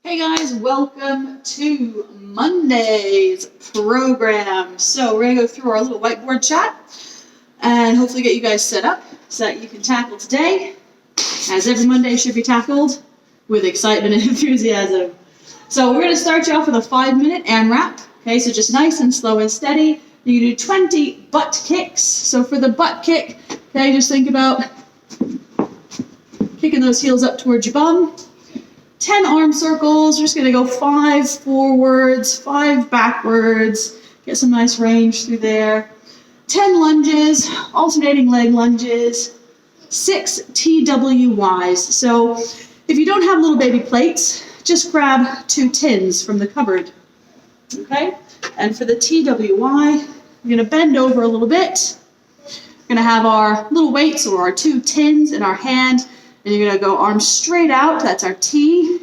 Hey guys, welcome to Monday's program. So we're going to go through our little whiteboard chat and hopefully get you guys set up so that you can tackle today, as every Monday should be tackled, with excitement and enthusiasm. So we're going to start you off with a 5-minute AMRAP. Okay, so just nice and slow and steady. You can do 20 butt kicks. So for the butt kick, okay, just think about kicking those heels up towards your bum. 10 arm circles. We're just going to go 5 forwards, 5 backwards, get some nice range through there. 10 lunges, alternating leg lunges, 6 TWYs. So if you don't have little baby plates, just grab 2 tins from the cupboard. Okay? And for the TWY, we're going to bend over a little bit. We're going to have our little weights or our 2 tins in our hand. And you're going to go arms straight out, that's our T.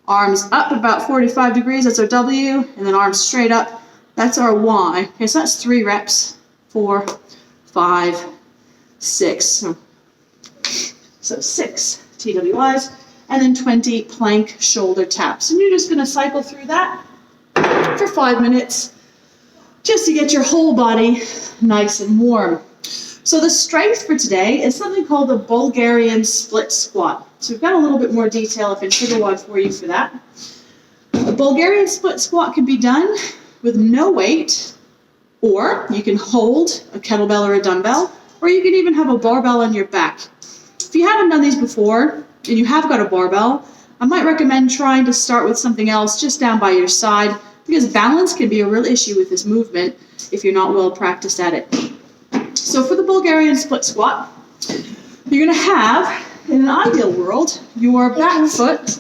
Arms up about 45 degrees, that's our W. And then arms straight up, that's our Y. Okay, so that's 3 reps, 4, 5, 6. So 6 TWYs. And then 20 plank shoulder taps. And you're just going to cycle through that for 5 minutes just to get your whole body nice and warm. So the strength for today is something called the Bulgarian split squat. So we've got a little bit more detail up in SugarWOD for you for that. The Bulgarian split squat can be done with no weight, or you can hold a kettlebell or a dumbbell, or you can even have a barbell on your back. If you haven't done these before, and you have got a barbell, I might recommend trying to start with something else just down by your side, because balance can be a real issue with this movement if you're not well practiced at it. So for the Bulgarian split squat, you're going to have, in an ideal world, your back foot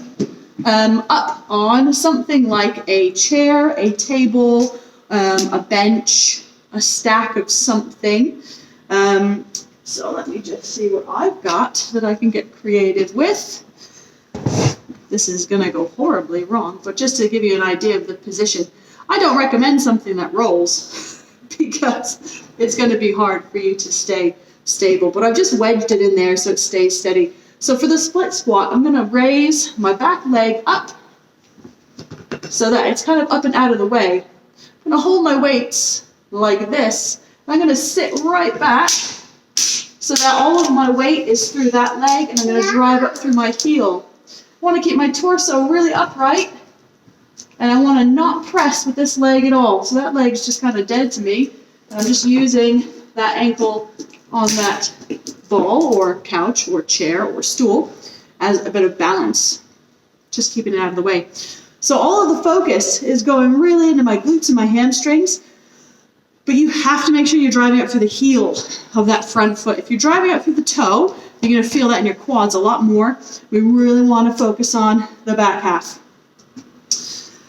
up on something like a chair, a table, a bench, a stack of something. So let me just see what I've got that I can get creative with. This is going to go horribly wrong, but just to give you an idea of the position, I don't recommend something that rolls because it's going to be hard for you to stay stable. But I've just wedged it in there so it stays steady. So for the split squat, I'm going to raise my back leg up so that it's kind of up and out of the way. I'm going to hold my weights like this. I'm going to sit right back so that all of my weight is through that leg, and I'm going to drive up through my heel. I want to keep my torso really upright, and I want to not press with this leg at all. So that leg's just kind of dead to me. And I'm just using that ankle on that ball or couch or chair or stool as a bit of balance, just keeping it out of the way. So all of the focus is going really into my glutes and my hamstrings, but you have to make sure you're driving up through the heel of that front foot. If you're driving up through the toe, you're going to feel that in your quads a lot more. We really want to focus on the back half.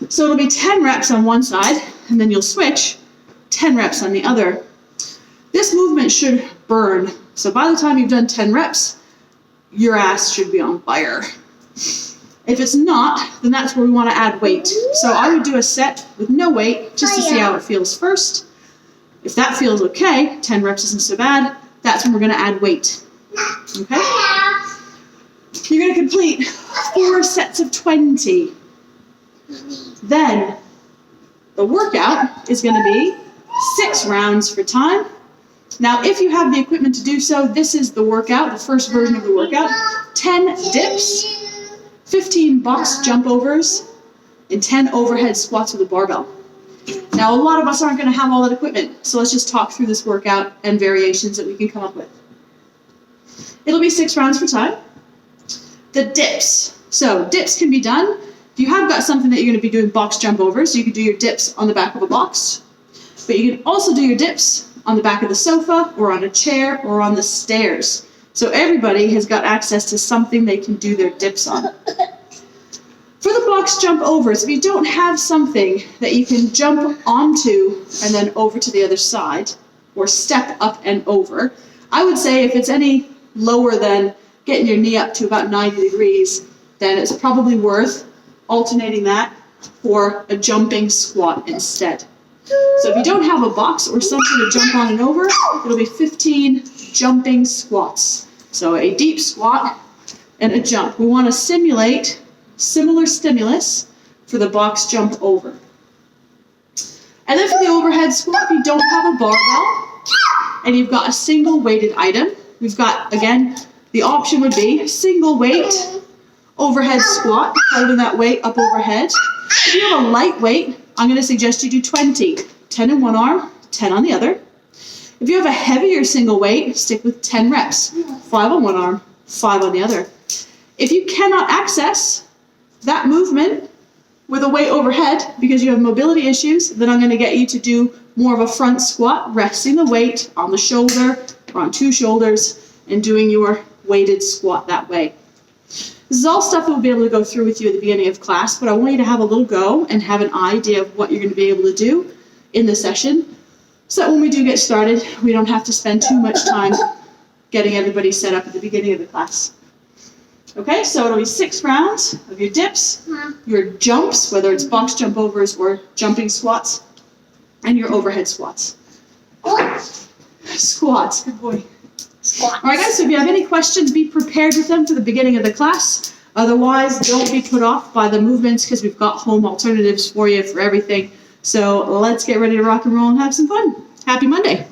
So it'll be 10 reps on one side, and then you'll switch 10 reps on the other. This movement should burn. So by the time you've done 10 reps, your ass should be on fire. If it's not, then that's where we want to add weight. So I would do a set with no weight just to see how it feels first. If that feels okay, 10 reps isn't so bad, that's when we're going to add weight. Okay? You're going to complete 4 sets of 20. Then the workout is going to be 6 rounds for time. Now, if you have the equipment to do so, this is the workout, the first version of the workout. 10 dips, 15 box jump overs, and 10 overhead squats with a barbell. Now, a lot of us aren't going to have all that equipment, so let's just talk through this workout and variations that we can come up with. It'll be 6 rounds for time. The dips. So dips can be done. If you have got something that you're going to be doing box jump overs, you can do your dips on the back of a box. But you can also do your dips on the back of the sofa or on a chair or on the stairs. So everybody has got access to something they can do their dips on. For the box jump overs, if you don't have something that you can jump onto and then over to the other side, or step up and over, I would say if it's any lower than getting your knee up to about 90 degrees, then it's probably worth alternating that for a jumping squat instead. So if you don't have a box or something to jump on and over, it'll be 15 jumping squats. So a deep squat and a jump. We want to simulate Similar stimulus for the box jump over. And then for the overhead squat, if you don't have a barbell and you've got a single weighted item, we've got, again, the option would be single weight overhead squat, holding that weight up overhead. If you have a light weight, I'm going to suggest you do 20. 10 in one arm, 10 on the other. If you have a heavier single weight, stick with 10 reps. 5 on one arm, 5 on the other. If you cannot access that movement with a weight overhead because you have mobility issues, then I'm going to get you to do more of a front squat, resting the weight on the shoulder or on 2 shoulders and doing your weighted squat that way. This is all stuff that we'll be able to go through with you at the beginning of class, but I want you to have a little go and have an idea of what you're going to be able to do in the session so that when we do get started, we don't have to spend too much time getting everybody set up at the beginning of the class. Okay, so it'll be 6 rounds of your dips, your jumps, whether it's box jump overs or jumping squats, and your overhead squats. Squats, good boy. All right, guys, so if you have any questions, be prepared with them for the beginning of the class. Otherwise, don't be put off by the movements because we've got home alternatives for you for everything. So let's get ready to rock and roll and have some fun. Happy Monday.